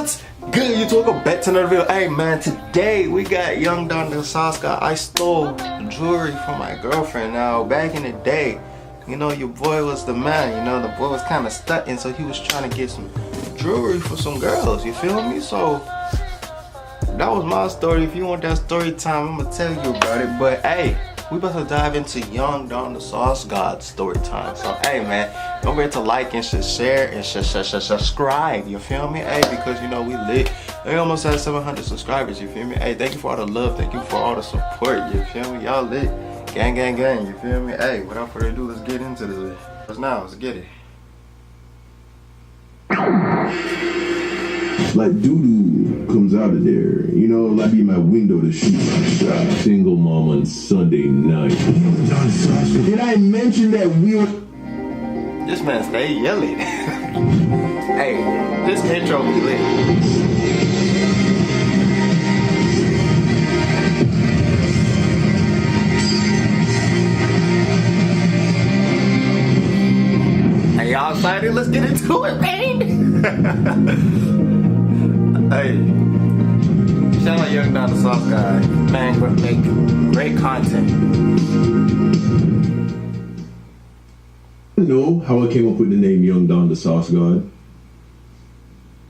What's good, YouTube? Welcome back to another video. Hey man, today we got Young Don the Sauce Guy. I stole jewelry from my girlfriend. Now, back in the day, you know, your boy was the man. You know, the boy was kind of stunting, so he was trying to get some jewelry for some girls. You feel me? So that was my story. If you want that story time, I'm gonna tell you about it. But hey, we about to dive into Young Don the Sauce God story time. So hey man, don't forget to like and share and subscribe. You feel me? Hey, because you know we lit. We almost had 700 subscribers. You feel me? Hey, thank you for all the love. Thank you for all the support. You feel me? Y'all lit. Gang, gang, gang. You feel me? Hey, without further ado, let's get into this. Let's get it. Like doo-doo comes out of there, you know, like be my window to shoot my shot. Single mom on Sunday night. Did I mention that we were... This man stay yelling. Hey, this intro be lit. Hey, y'all excited? Let's get into it, man. Hey, shout out Young Don the Sauce Guy. Man, make great content. I don't know how I came up with the name Young Don the Sauce God.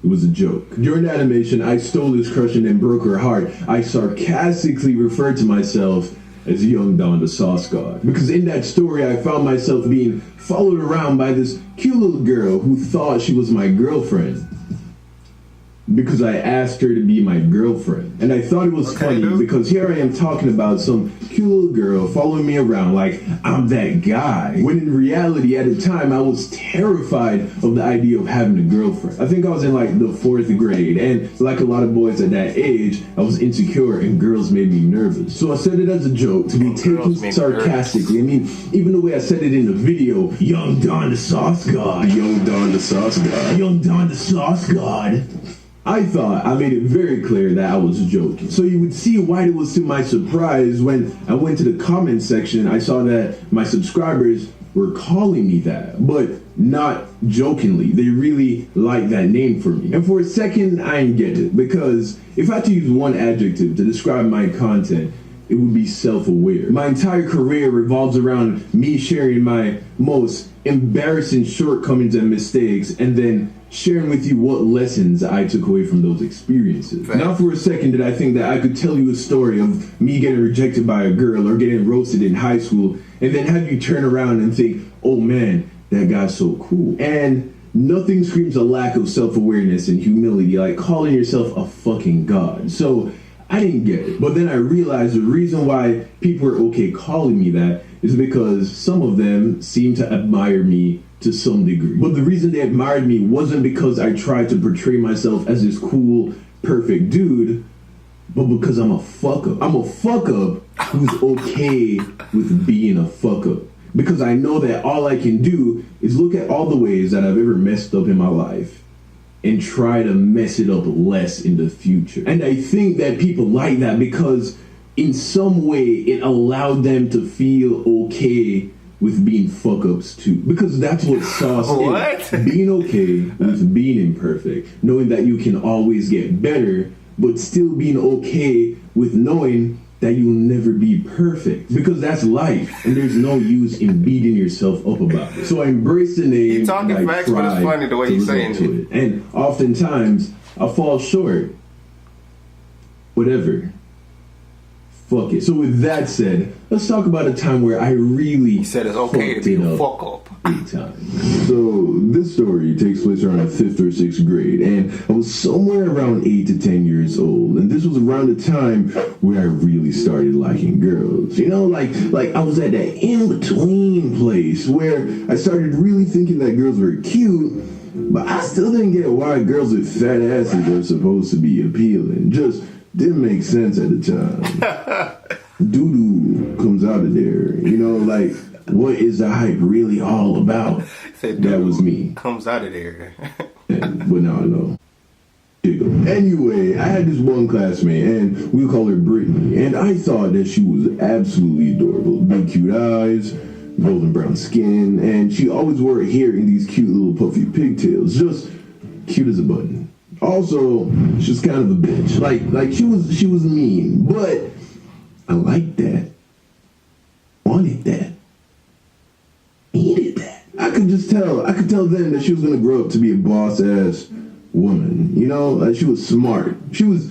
It was a joke. During the animation, I stole his crush and then broke her heart. I sarcastically referred to myself as Young Don the Sauce God. Because in that story, I found myself being followed around by this cute little girl who thought she was my girlfriend. Because I asked her to be my girlfriend. And I thought it was funny because here I am talking about some cute little girl following me around like I'm that guy. When in reality, at the time, I was terrified of the idea of having a girlfriend. I think I was in like the 4th grade, and like a lot of boys at that age, I was insecure and girls made me nervous. So I said it as a joke to be taken sarcastically. I mean, even the way I said it in the video, Young Don the Sauce God. Young Don the Sauce God. Young Don the Sauce God. I thought I made it very clear that I was joking. So you would see why it was to my surprise when I went to the comment section, I saw that my subscribers were calling me that, but not jokingly. They really liked that name for me. And for a second, I didn't get it, because if I had to use one adjective to describe my content, it would be self-aware. My entire career revolves around me sharing my most embarrassing shortcomings and mistakes, and then sharing with you what lessons I took away from those experiences. Right. Not for a second did I think that I could tell you a story of me getting rejected by a girl or getting roasted in high school, and then have you turn around and think, oh man, that guy's so cool. And nothing screams a lack of self-awareness and humility like calling yourself a fucking god. So I didn't get it. But then I realized the reason why people are okay calling me that is because some of them seem to admire me to some degree. But the reason they admired me wasn't because I tried to portray myself as this cool, perfect dude, but because I'm a fuck up. I'm a fuck up who's okay with being a fuck up. Because I know that all I can do is look at all the ways that I've ever messed up in my life and try to mess it up less in the future. And I think that people like that because in some way it allowed them to feel okay with being fuck-ups too. Because that's what sauce is. Being okay with being imperfect. Knowing that you can always get better, but still being okay with knowing that you'll never be perfect. Because that's life, and there's no use in beating yourself up about it. So I embrace the name. You're talking facts, but it's funny the way you're saying it. And oftentimes, I fall short. Whatever. Fuck it. So with that said, let's talk about a time where I really said it's okay to be a fuck up. Big time. So this story takes place around the 5th or 6th grade, and I was somewhere around 8 to 10 years old, and this was around the time where I really started liking girls. You know, like I was at that in-between place where I started really thinking that girls were cute, but I still didn't get why girls with fat asses are supposed to be appealing. Just didn't make sense at the time. Doo-doo comes out of there. You know, like, what is the hype really all about? That was me. Comes out of there. But no. Anyway, I had this one classmate, and we'll call her Brittany, and I thought that she was absolutely adorable. Big cute eyes, golden brown skin, and she always wore her hair in these cute little puffy pigtails, just cute as a button. Also, she was kind of a bitch. Like she was mean, but I liked that. Wanted that. Needed that. I could tell then that she was gonna grow up to be a boss ass woman. You know, like she was smart. She was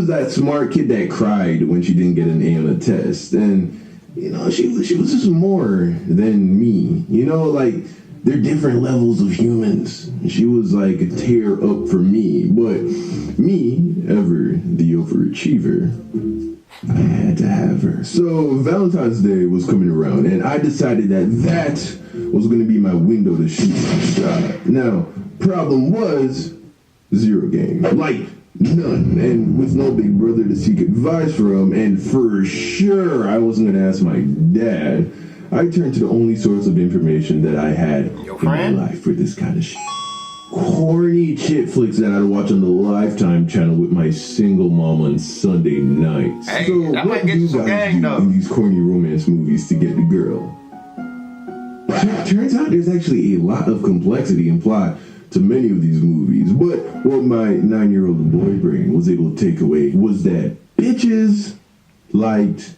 that smart kid that cried when she didn't get an A on a test. And you know, she was just more than me. You know, like they're different levels of humans. She was like a tear up for me, but me, ever the overachiever, I had to have her. So Valentine's Day was coming around, and I decided that was going to be my window to shoot my shot. Now, problem was zero game, like none, and with no big brother to seek advice from, and for sure I wasn't going to ask my dad. I turned to the only source of information that I had in my life for this kind of shit. Corny chick flicks that I'd watch on the Lifetime channel with my single mom on Sunday nights. Hey, so what do you guys do in these corny romance movies to get the girl? Turns out there's actually a lot of complexity and plot to many of these movies, but what my 9-year-old boy brain was able to take away was that bitches liked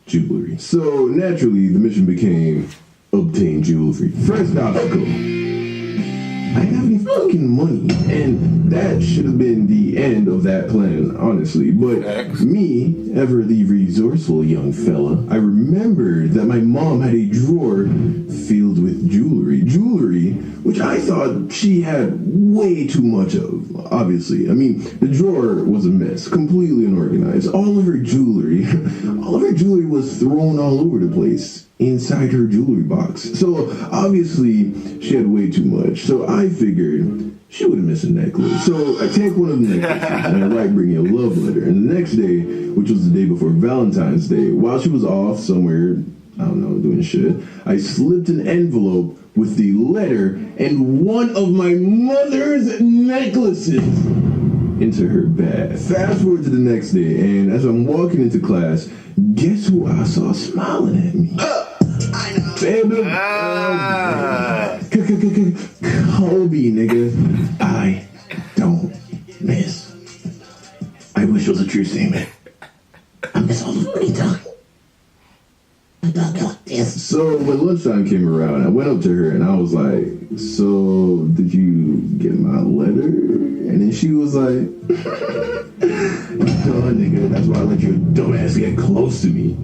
jewelry. So naturally, the mission became obtain jewelry. First obstacle, I didn't have any fucking money, and that should have been the end of that plan, honestly. But me, ever the resourceful young fella, I remembered that my mom had a drawer filled with jewelry, which I thought she had way too much of, obviously. I mean, the drawer was a mess, completely unorganized. All of her jewelry was thrown all over the place inside her jewelry box. So obviously she had way too much. So I figured she would have missed a necklace. So I take one of the necklaces and I write Brittany a love letter. And the next day, which was the day before Valentine's Day, while she was off somewhere, I don't know, doing shit, I slipped an envelope with the letter and one of my mother's necklaces into her bag. Fast forward to the next day, and as I'm walking into class, guess who I saw smiling at me? I know. Kobe, nigga. I don't miss. I wish it was a true statement. I miss all the funny talk. So when lunchtime came around, I went up to her and I was like, so did you get my letter? And then she was like, duh, nigga, that's why I let your dumb ass get close to me.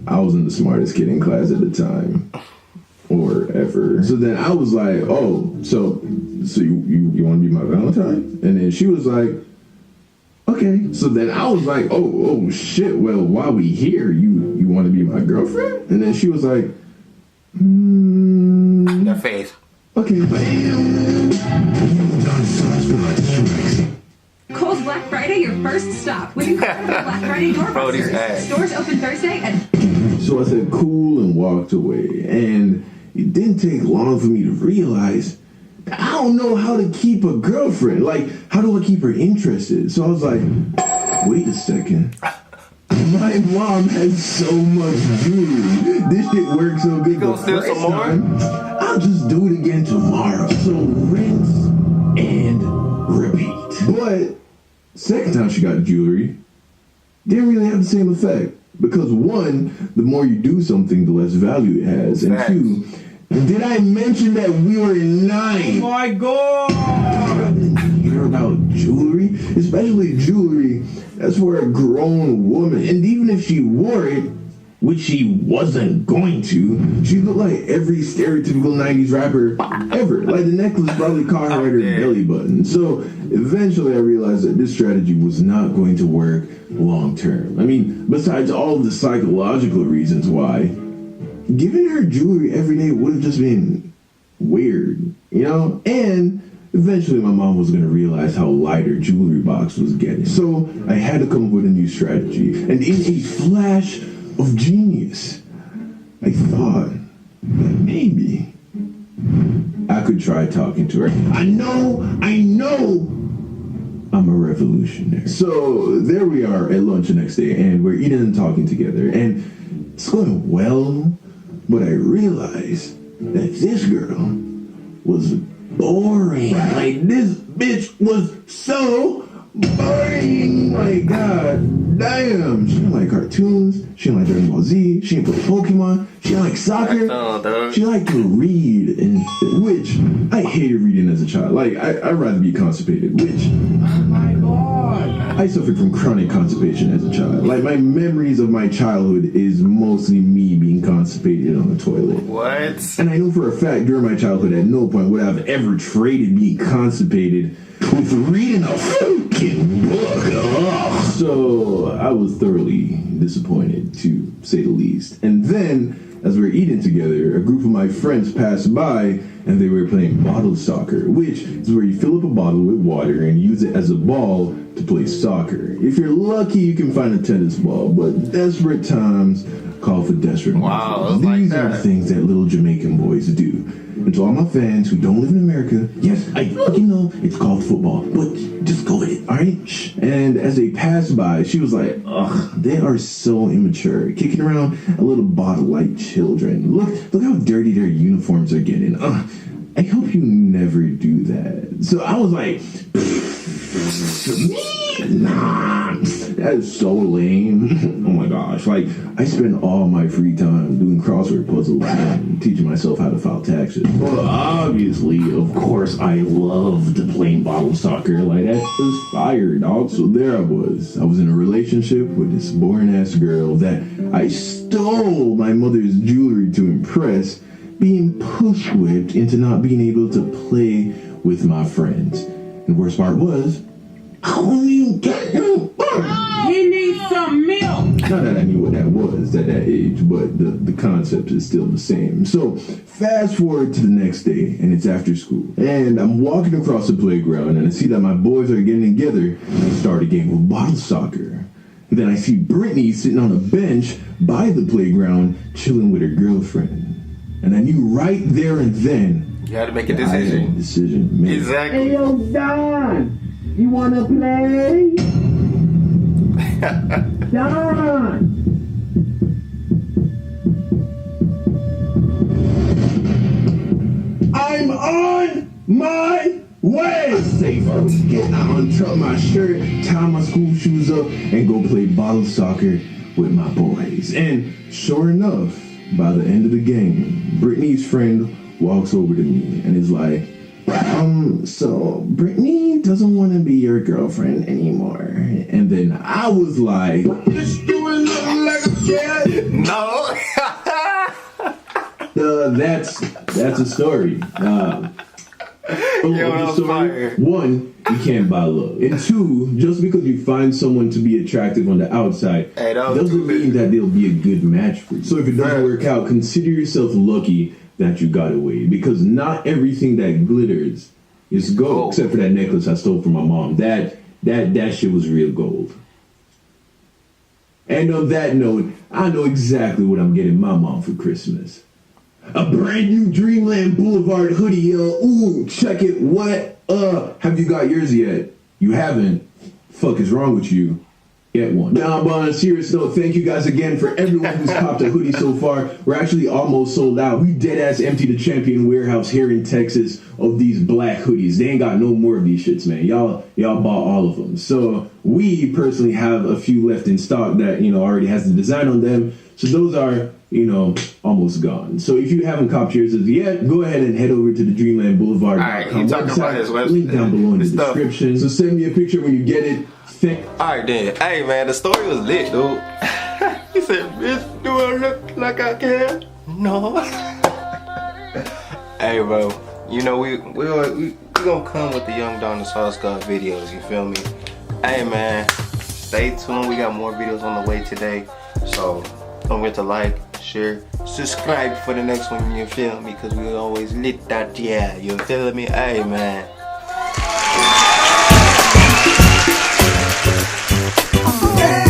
I wasn't the smartest kid in class at the time. Or ever. So then I was like, oh, so you want to be my Valentine? And then she was like, okay. So then I was like, oh shit, well, while we here, you want to be my girlfriend? And then she was like, Their face. Okay. Kohl's Black Friday, your first stop. With incredible Black Friday doorbusters. Stores open Thursday and... So I said cool and walked away. And it didn't take long for me to realize that I don't know how to keep a girlfriend. Like, how do I keep her interested? So I was like, wait a second. My mom has so much jewelry. This shit works so good. Go steal some more? I'll just do it again tomorrow. So rinse and repeat. But second time she got jewelry, didn't really have the same effect. Because one, the more you do something, the less value it has. And two, did I mention that we were 9? Oh my god! Hear about jewelry? Especially jewelry that's for a grown woman. And even if she wore it, which she wasn't going to, she looked like every stereotypical 90s rapper ever. Like the necklace probably caught her at her belly button. So eventually I realized that this strategy was not going to work long term. I mean, besides all of the psychological reasons why, giving her jewelry every day would have just been weird, you know? And eventually my mom was going to realize how light her jewelry box was getting. So I had to come up with a new strategy. And in a flash of genius, I thought that maybe I could try talking to her. I know I'm a revolutionary. So there we are at lunch the next day, and we're eating and talking together, and it's going well, but I realized that this girl was boring. Like, this bitch was so boring. My god damn. She didn't like cartoons. She didn't like Dragon Ball Z. She didn't play Pokemon. She didn't like soccer. She liked to read, and which I hated reading as a child. Like, I'd rather be constipated, which, oh my god, I suffered from chronic constipation as a child. Like, my memories of my childhood is mostly me being constipated on the toilet. What? And I know for a fact during my childhood at no point would I have ever traded being constipated with reading a fucking book. Ugh. So I was thoroughly disappointed, to say the least. And then, as we were eating together, a group of my friends passed by and they were playing bottle soccer, which is where you fill up a bottle with water and use it as a ball to play soccer. If you're lucky, you can find a tennis ball, but desperate times call for desperate measures. These are things that little Jamaican boys do. And to all my fans who don't live in America, yes, I fucking know it's called football, but just go with it, alright? Shh. And as they passed by, she was like, ugh, they are so immature, kicking around a little bottle like children. Look how dirty their uniforms are getting. I hope you never do that. So I was like, nah, that is so lame. Oh my gosh, like, I spend all my free time doing crossword puzzles and teaching myself how to file taxes. Well, obviously, of course, I loved playing bottle soccer. Like, that was fire, dog. So there I was in a relationship with this boring ass girl that I stole my mother's jewelry to impress, being push whipped into not being able to play with my friends. And the worst part was, I wouldn't even get him. He needs some milk. Not that I knew what that was at that age, but the concept is still the same. So fast forward to the next day, and it's after school. And I'm walking across the playground, and I see that my boys are getting together, and they start a game of bottle soccer. And then I see Brittany sitting on a bench by the playground, chilling with her girlfriend. And I knew right there and then, you had to make a decision. Exactly. Hey, yo, Don, you wanna play? Don. I'm on my way. Safe. Get out, untuck my shirt, tie my school shoes up, and go play bottle soccer with my boys. And sure enough, by the end of the game, Brittany's friend walks over to me and is like, so Brittany doesn't want to be your girlfriend anymore. And then I was like, this doing nothing like a kid. No. That's a story. One, you can't buy love. And two, just because you find someone to be attractive on the outside doesn't mean that they'll be a good match for you. So if it doesn't work out, consider yourself lucky that you got away, because not everything that glitters is gold, except for that necklace I stole from my mom. That shit was real gold. And on that note, I know exactly what I'm getting my mom for Christmas. A brand new Dreamland Boulevard hoodie, yo. Ooh, check it. What? Have you got yours yet? You haven't? Fuck is wrong with you? Get one. Now, but on a serious note, thank you guys again for everyone who's copped a hoodie so far. We're actually almost sold out. We dead-ass emptied the Champion warehouse here in Texas of these black hoodies. They ain't got no more of these shits, man. Y'all bought all of them. So we personally have a few left in stock that, already has the design on them. So those are, almost gone. So if you haven't copped yours as yet, go ahead and head over to the Dreamland Boulevard. Alright, you talking about his website. Link down below in the description. So send me a picture when you get it. Alright then. Hey man, the story was lit, dude. He said, bitch, do I look like I can? No. Hey bro, we gonna come with the Young Don the Sauce God videos, you feel me? Hey man, stay tuned. We got more videos on the way today. So don't forget to like, share, subscribe for the next one, you feel me? Because we always lit that, yeah, you feel me? Hey man. Yeah.